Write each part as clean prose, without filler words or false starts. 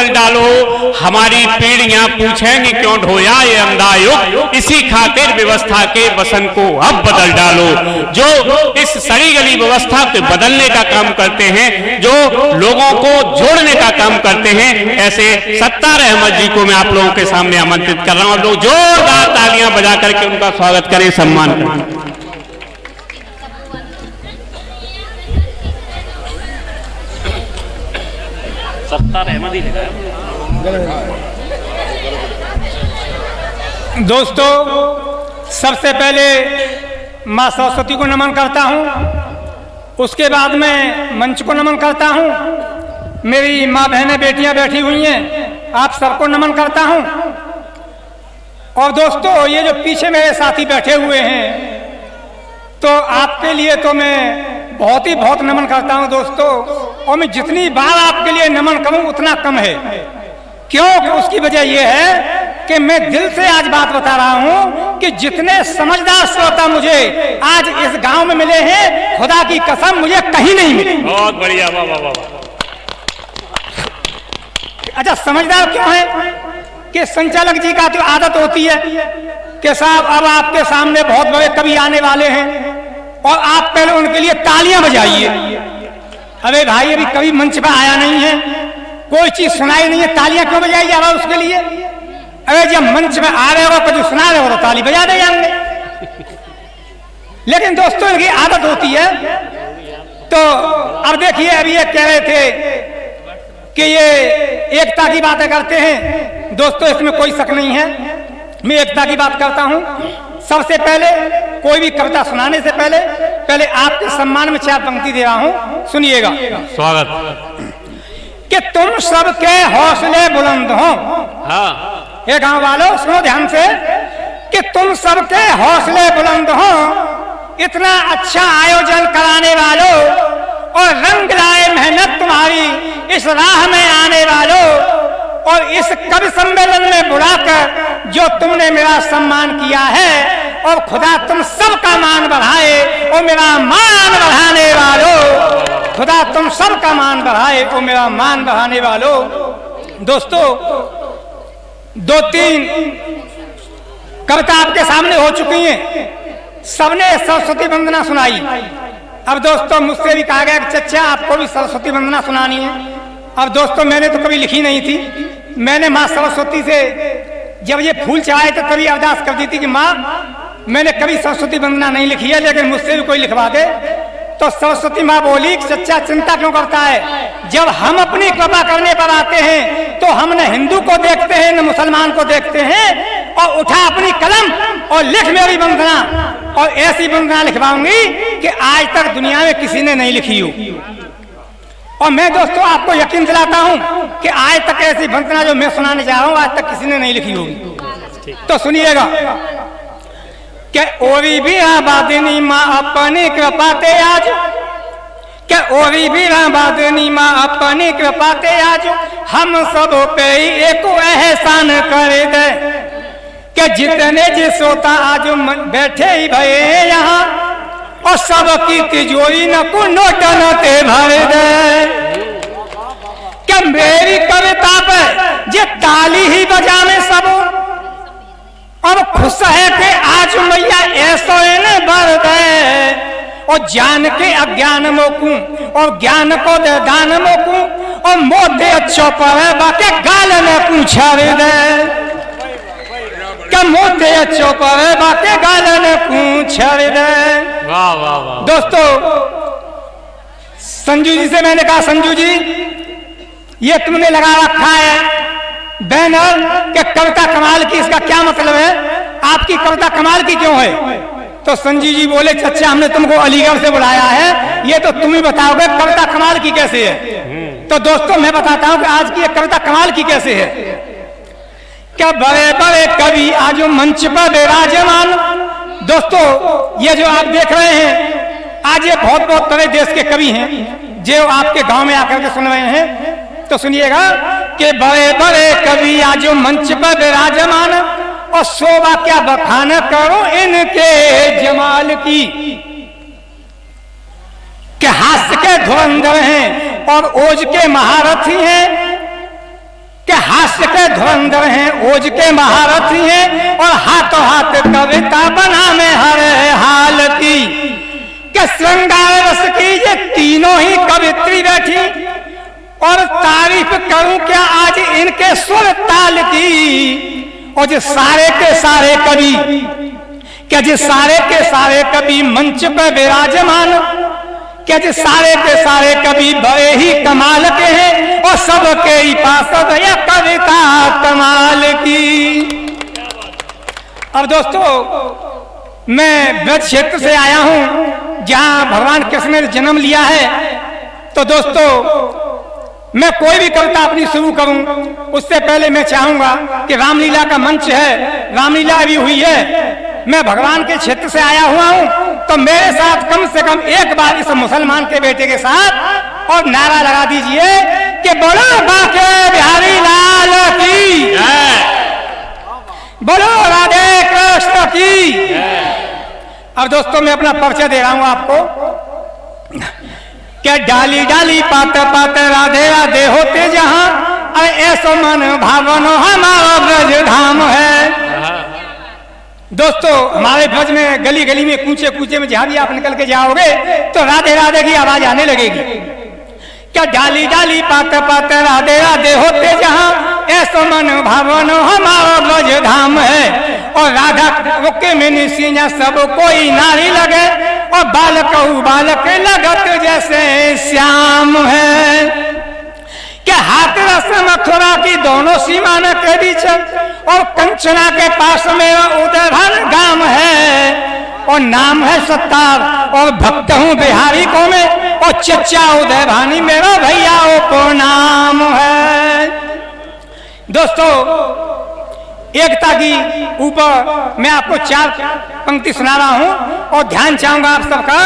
बदल डालो, हमारी पीढ़ियां पूछेंगी क्यों ढोया ये अंधा युग, इसी खातिर व्यवस्था के वसन को अब बदल डालो। जो इस सड़ी गली व्यवस्था को बदलने का काम करते हैं, जो लोगों को जोड़ने का काम करते हैं, ऐसे सत्तार अहमद जी को मैं आप लोगों के सामने आमंत्रित कर रहा हूं। आप लोग जोरदार तालियां बजा करके उनका स्वागत करें, सम्मान करें। सत्तार अहमद ही दोस्तों, सबसे पहले माँ सरस्वती को नमन करता हूँ, उसके बाद में मंच को नमन करता हूँ। मेरी माँ बहनें बेटियां बैठी हुई हैं, आप सबको नमन करता हूँ। और दोस्तों, ये जो पीछे मेरे साथी बैठे हुए हैं, तो आपके लिए तो मैं बहुत नमन करता हूँ दोस्तों। और मैं जितनी बार आपके लिए नमन करूँ उतना कम है। क्यों? कि उसकी वजह यह है कि मैं दिल से आज बात बता रहा हूँ कि जितने समझदार श्रोता मुझे आज इस गांव में मिले हैं, खुदा की कसम मुझे कहीं नहीं मिले। बहुत बढ़िया, वाह वाह वाह। अच्छा, समझदार क्यों है? कि संचालक जी का तो आदत होती है कि साहब अब आपके सामने बहुत बड़े कवि आने वाले हैं और आप पहले उनके लिए तालियां बजाइए। अरे भाई, अभी कवि मंच पर आया नहीं है, कोई चीज सुनाई नहीं है, तालियां क्यों बजाई जा रहा है उसके लिए? अरे जब मंच में आ रहे हो, कुछ सुना रहे हो तो ताली बजा दे जाएंगे। लेकिन दोस्तों, इनकी आदत होती है। तो अब देखिए, अभी ये कह रहे थे कि ये एकता की बातें करते हैं। दोस्तों, इसमें कोई शक नहीं है, मैं एकता की बात करता हूं। सबसे पहले कोई भी कविता सुनाने से पहले आपके सम्मान में 4 पंक्ति दे रहा हूं, सुनिएगा। स्वागत। कि तुम सबके हौसले बुलंद हो। हाँ, ये गांव वालों सुनो ध्यान से, कि तुम सबके हौसले बुलंद हो, इतना अच्छा आयोजन कराने वालों, और रंग लाए मेहनत तुम्हारी इस राह में आने वालों, और इस कवि सम्मेलन में बुलाकर जो तुमने मेरा सम्मान किया है, और खुदा तुम सबका मान बढ़ाए, और मेरा मान बढ़ाने वालों, खुदा तुम सबका मान बढ़ाए, और मेरा मान बढ़ाने वालों। दोस्तों, 2-3 कविता आपके सामने हो चुकी हैं, सबने सरस्वती वंदना सुनाई। अब दोस्तों, मुझसे भी कहा गया कि चचा आपको भी सरस्वती वंदना सुनानी है। अब दोस्तों, मैंने तो कभी लिखी नहीं थी। मैंने माँ सरस्वती से जब ये फूल चढ़ाए तो कभी अरदास कर दी थी कि माँ, मैंने कभी सरस्वती वंदना नहीं लिखी है, लेकिन मुझसे भी कोई लिखवा दे। तो सरस्वती माँ बोली, चचा चिंता क्यों करता है? जब हम अपनी कृपा करने पर आते हैं तो हम न हिंदू को देखते हैं न मुसलमान को देखते हैं, और उठा अपनी कलम और लिख मेरी वंदना, और ऐसी वंदना लिखवाऊंगी कि आज तक दुनिया में किसी ने नहीं लिखी हो। और मैं दोस्तों आपको यकीन दिलाता हूं कि आज तक ऐसी वंदना जो मैं सुनाने जा रहा हूं, आज तक किसी ने नहीं लिखी होगी। तो सुनिएगा कि ओरी भी आबादनी माँ अपनी कृपा ते आज, कि ओरी भी आबादनी माँ अपनी कृपा ते आज, हम सब पे एक एहसान कर दे, कि जितने जिसोता आज बैठे ही भये यहाँ, और सबकी तिजोरी न को नोट नते भर दे। क्या मेरी कविता पे जे ताली ही बजावे सब, और खुश है कि आज मैया ऐसो ने भर दे, और जान के अज्ञान मोकू, और ज्ञान को दे दान मोकू, और मोदे अच्छो पर बाके गाल ने पूछा दे, मोते अच्छो पर बाके गाल ने पूछा दे। वाह वाह वाह। दोस्तों, संजू जी से मैंने कहा, संजू जी ये तुमने लगा रखा है बैनर के कविता कमाल की, इसका क्या मतलब है? आपकी कविता कमाल की क्यों है? तो संजू जी बोले, चचा हमने तुमको अलीगढ़ से बुलाया है, ये तो तुम ही बताओगे कविता कमाल की कैसे है। तो दोस्तों, मैं बताता हूं कि आज की कविता कमाल की कैसे है। क्या बड़े बड़े कवि आज मंच पर विराजमान। दोस्तों, ये जो आप देख रहे हैं, आज ये बहुत बड़े देश के कवि हैं जो आपके गांव में आकर के सुन रहे हैं। तो सुनिएगा कि बड़े बड़े कवि आज मंच पर विराजमान, और शोभा क्या बखान करो इनके जमाल की, कि हास्य के धुरंधर हैं और ओज के महारथी हैं, धुरंधर हैं, ओज के महारथी हैं, और हाथों हाथ कविता बना में हर हाल की। के श्रृंगार रस की ये तीनों ही कवित्री बैठी, और तारीफ करूं क्या आज इनके सुर ताल की। और जो सारे के सारे कवि, क्या जो सारे के सारे कवि मंच पर विराजमान, क्या जो सारे के सारे कवि बड़े ही कमाल के हैं, और सबके ही पास यह कविता कमाल की। अब दोस्तों, मैं ब्रज क्षेत्र से आया हूं जहां भगवान कृष्ण ने जन्म लिया है। तो दोस्तों, मैं कोई भी कविता अपनी शुरू करूं उससे पहले मैं चाहूंगा कि रामलीला का मंच है, रामलीला अभी हुई है, मैं भगवान के क्षेत्र से आया हुआ हूं, तो मेरे साथ कम से कम एक बार इस मुसलमान के बेटे के साथ और नारा लगा दीजिए कि बोलो बाके बिहारी लाल की, बोलो राधे कृष्ण की। अब दोस्तों, मैं अपना परिचय दे रहा हूं आपको। क्या डाली डाली पात पात राधे राधे होते जहां, अरे ऐसो मन भावनो हमारा ब्रज धाम है। दोस्तों, हमारे ब्रज में गली गली में कूचे कूचे में जहां भी आप निकल के जाओगे तो राधे राधे की आवाज आने लगेगी। क्या डाली डाली पात पात राधे राधे होते जहां, ऐसो मन भावनो हमारा ब्रज धाम है। और राधा रुके में निसीना सब कोई नारी लगे, और बालक बालक लगत जैसे श्याम है। क्या हाथ रस मथुरा की दोनों सीमाना के बीच, और कंचना के पास मेरा उदयभर गांव है। और नाम है सत्तार, और भक्त हूँ बिहारी को मैं, और चचा उदय भानी मेरा भैया उपनाम है। दोस्तों, एकता की ऊपर मैं आपको 4 पंक्ति सुना रहा हूं, और ध्यान चाहूंगा आप सबका।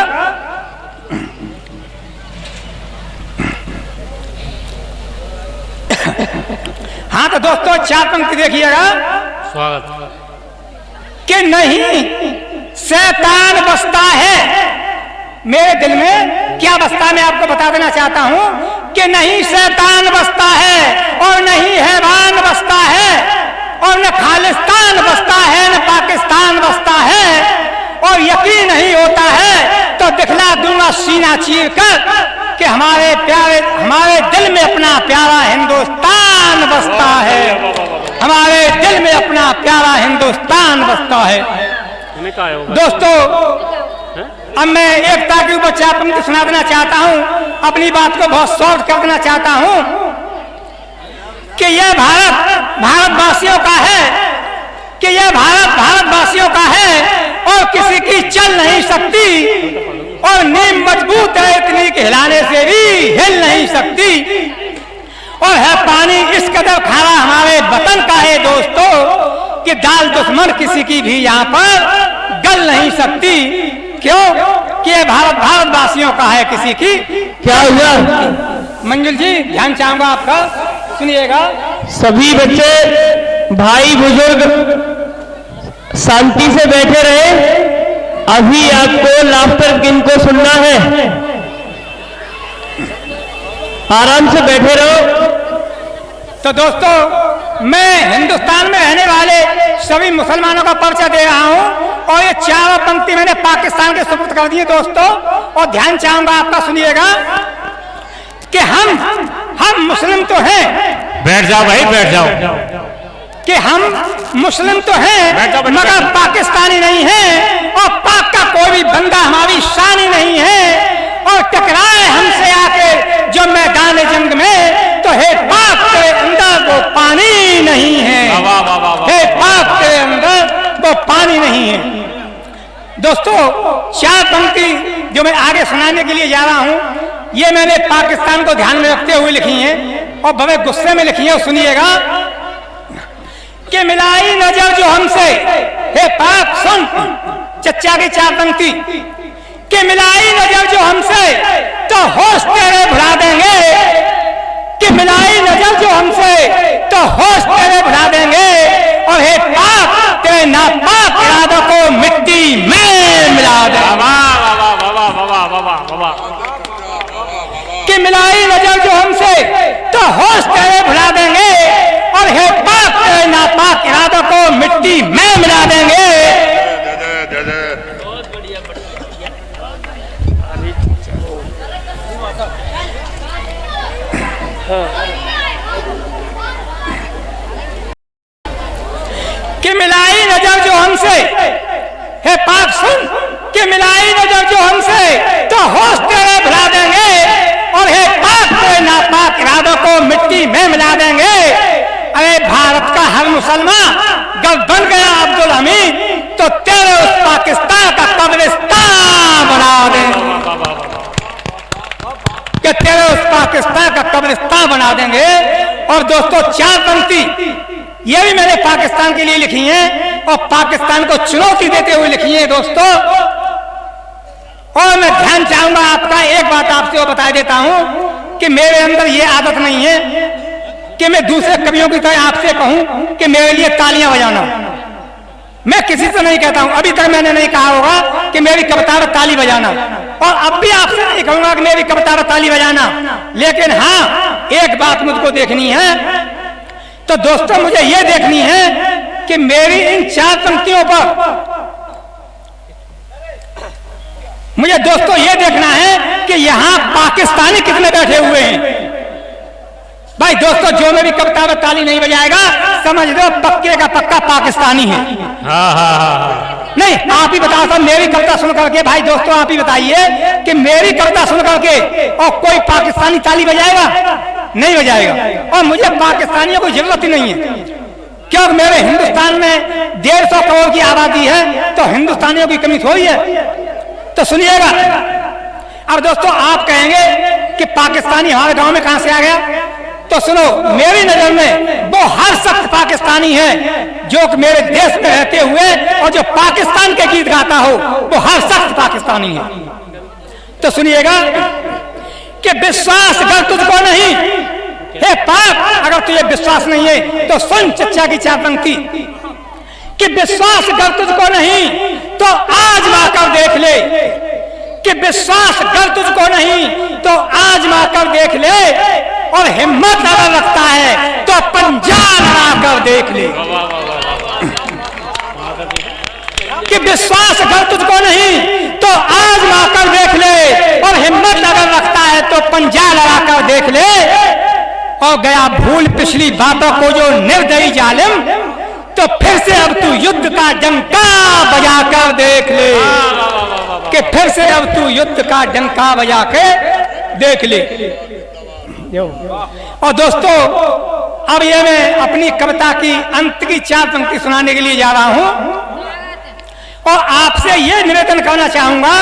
हाँ तो दोस्तों, 4 पंक्ति देखिएगा। स्वागत। कि नहीं शैतान बसता है मेरे दिल में, क्या बसता मैं आपको बता देना चाहता हूं कि नहीं शैतान बसता है, और नहीं हैवान बसता है, और न खालिस्तान बसता है, न पाकिस्तान बसता है। और यकीन नहीं होता है तो दिखला दूंगा सीना चीर कर कि हमारे प्यारे, हमारे दिल में अपना प्यारा हिंदुस्तान बसता है, हमारे दिल में अपना प्यारा हिंदुस्तान बसता है। दोस्तों, अब मैं एकता के ऊपर 4 पंक्ति सुना देना चाहता हूं, अपनी बात को बहुत शॉर्ट कर देना चाहता हूं कि यह भारत भारतवासियों का है, कि यह भारत भारतवासियों का है, और किसी की चल नहीं सकती, और नींव मजबूत है इतनी कि हिलाने से भी हिल नहीं सकती। और है पानी इस कदर खारा हमारे वतन का है दोस्तों, कि दाल दुश्मन किसी की भी यहाँ पर गल नहीं सकती। क्यों? कि ये भारत भारतवासियों का है, किसी की क्या हुआ? मंजुल जी, ध्यान चाहूंगा आपका, सुनिएगा। सभी बच्चे भाई बुजुर्ग शांति से बैठे रहे, अभी आपको लाफ्टर किंग को सुनना है, आराम से बैठे रहो। तो दोस्तों, मैं हिंदुस्तान में रहने वाले सभी मुसलमानों का परिचय दे रहा हूं, और ये 4 पंक्ति मैंने पाकिस्तान के सुपुर्द कर दी दोस्तों, और ध्यान चाहूंगा आपका, सुनिएगा कि हम मुस्लिम तो हैं, बैठ जाओ भाई, बैठ जाओ, कि हम मुस्लिम तो हैं मगर पाकिस्तानी नहीं हैं, और पाक का कोई भी बंदा हमारी शानी नहीं है। और टकराए हमसे आके जो मैदान जंग में, तो हे पाक के अंदर वो पानी नहीं है, हे पाक के अंदर वो पानी नहीं है। दोस्तों, 4 पंक्ति जो मैं आगे सुनाने के लिए जा रहा हूं, ये मैंने पाकिस्तान को ध्यान में रखते हुए लिखी हैं, और बड़े गुस्से में लिखी है। सुनिएगा कि मिलाई नजर जो हमसे, हे पाक सुन, चच्चा की 4 पंक्ति, कि मिलाई नजर जो हमसे तो होश तेरे भुला देंगे, कि मिलाई नजर जो हमसे तो होश तेरे भुला देंगे, और हे पाक तेरे नापाक इरादों को मिट्टी में मिला देंगे। कि मिलाई नजर जो हमसे तो होश तेरे भुला देंगे, और हे पाक में मिला देंगे। अरे भारत का हर मुसलमान जब बन गया अब्दुल हमीद तो तेरे उस पाकिस्तान का कब्रिस्तान बना देंगे, कि तेरे उस पाकिस्तान का कब्रिस्तान बना देंगे। और दोस्तों 4 पंक्ति ये भी मैंने पाकिस्तान के लिए लिखी है और पाकिस्तान को चुनौती देते हुए लिखी है दोस्तों। और मैं ध्यान चाहूंगा आपका, एक बात आपसे वो बता देता हूं कि मेरे अंदर ये आदत नहीं है कि मैं दूसरे कवियों की तरह आपसे कहूं कि मेरे लिए तालियां बजाना। मैं किसी से नहीं कहता हूं, अभी तक मैंने नहीं कहा होगा कि मेरी कविता में ताली बजाना, और अब भी आपसे नहीं कहूंगा कि मेरी कविता में ताली बजाना। लेकिन हाँ, एक बात मुझको देखनी है, तो दोस्तों मुझे ये देखनी है कि मेरी इन 4 पंक्तियों पर मुझे दोस्तों ये देखना है कि यहां पाकिस्तानी कितने बैठे हुए हैं। भाई दोस्तों, जो मेरी कविता में ताली नहीं बजाएगा समझ लो पक्के का पक्का पाकिस्तानी है। नहीं, आप ही बताओ सब, मेरी कविता सुन करके भाई दोस्तों आप ही बताइए कि मेरी कविता सुन करके और कोई पाकिस्तानी ताली बजाएगा? नहीं बजाएगा। और मुझे पाकिस्तानियों की जरूरत ही नहीं है, क्योंकि मेरे हिंदुस्तान में 150 करोड़ की आबादी है, तो हिंदुस्तानियों की कमी थोड़ी है। तो सुनिएगा, अब दोस्तों आप कहेंगे कि पाकिस्तानी हमारे गांव में कहां से आ गया, तो सुनो, मेरी नजर में वो हर शख्स पाकिस्तानी है जो मेरे देश में रहते हुए और जो पाकिस्तान के गीत गाता हो, वो हर शख्स पाकिस्तानी है। तो सुनिएगा कि विश्वास अगर तुझको नहीं है पाक, अगर तुझे विश्वास नहीं है तो सुन चच्चा की 4 पंक्ति कि विश्वास अगर तुझको नहीं तो आजमा कर देख ले, कि विश्वास अगर तुझको नहीं तो आजमा कर देख ले, और हिम्मत अगर रखता है तो पंजा लड़ा कर देख ले। कि विश्वास अगर तुझको नहीं तो आजमा कर देख ले, और हिम्मत अगर रखता है तो पंजा लड़ा कर देख ले। और गया भूल पिछली बातों को जो निर्दयी जालिम, तो फिर से अब तू युद्ध का डंका बजा कर देख ले, कि फिर से अब तू युद्ध का डंका बजा के देख ले। और दोस्तों, अब ये मैं अपनी कविता की अंत की 4 पंक्ति सुनाने के लिए जा रहा हूं, और आपसे ये निवेदन करना चाहूंगा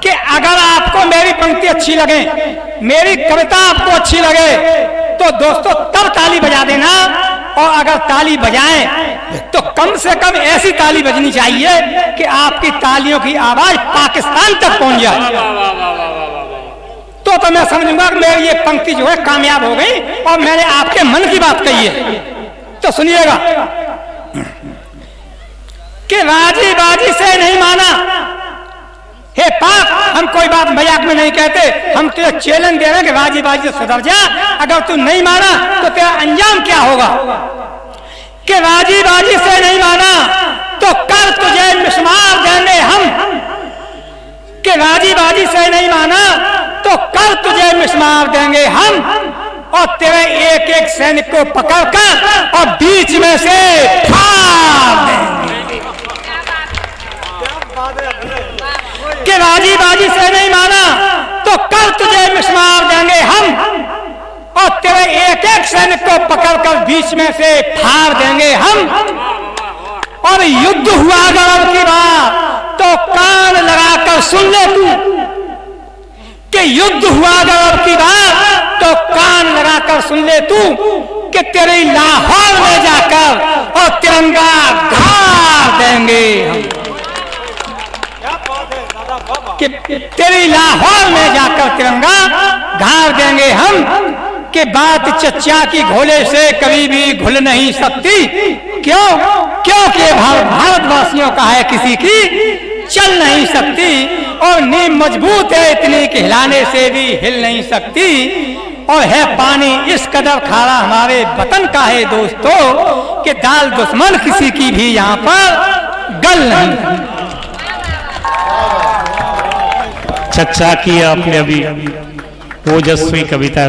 कि अगर आपको मेरी पंक्ति अच्छी लगे, मेरी कविता आपको अच्छी लगे, तो दोस्तों तब ताली बजा देना। और अगर ताली बजाएं तो कम से कम ऐसी ताली बजनी चाहिए कि आपकी तालियों की आवाज पाकिस्तान तक पहुंच जाए। तो मैं समझूंगा कि मेरी ये पंक्ति जो है कामयाब हो गई और मैंने आपके मन की बात कही है। तो सुनिएगा कि राजी बाजी से नहीं माना, हे पाक, हम कोई बात मजाक में नहीं कहते, हम तुझे चैलेंज दे रहे हैं कि राजी बाजी से सुधर जा। अगर तू नहीं माना तो तेरा अंजाम क्या होगा। कि राजी बाजी से नहीं माना तो कर तुझे मिसमार देंगे हम, कि राजी बाजी से नहीं माना तो कर तुझे मिसमार देंगे हम, और तेरे एक एक सैनिक को पकड़कर और बीच में से फाड़ देंगे। कि राजी बाजी से नहीं माना तो कल तुझे मिसमार देंगे हम, और तेरे एक एक सैनिक को पकड़कर बीच में से फाड़ देंगे हम। और युद्ध हुआ अगर की बात तो कान लगाकर सुन ले तू, कि युद्ध हुआ अगर की बात तो कान लगाकर सुन ले तू, कि तेरी लाहौर में जाकर और तिरंगा गाड़ देंगे हम, कि तेरी लाहौर में जाकर तिरंगा गाड़ देंगे हम। कि बात चच्चा की घोले से कभी भी घुल नहीं सकती, क्यों? क्योंकि भारतवासियों का है किसी की चल नहीं सकती, और नींव मजबूत है इतनी कि हिलाने से भी हिल नहीं सकती, और है पानी इस कदर खारा हमारे वतन का है दोस्तों, कि दाल दुश्मन किसी की भी यहाँ पर गल नहीं। चच्चा की आपने अभी ओजस्वी कविता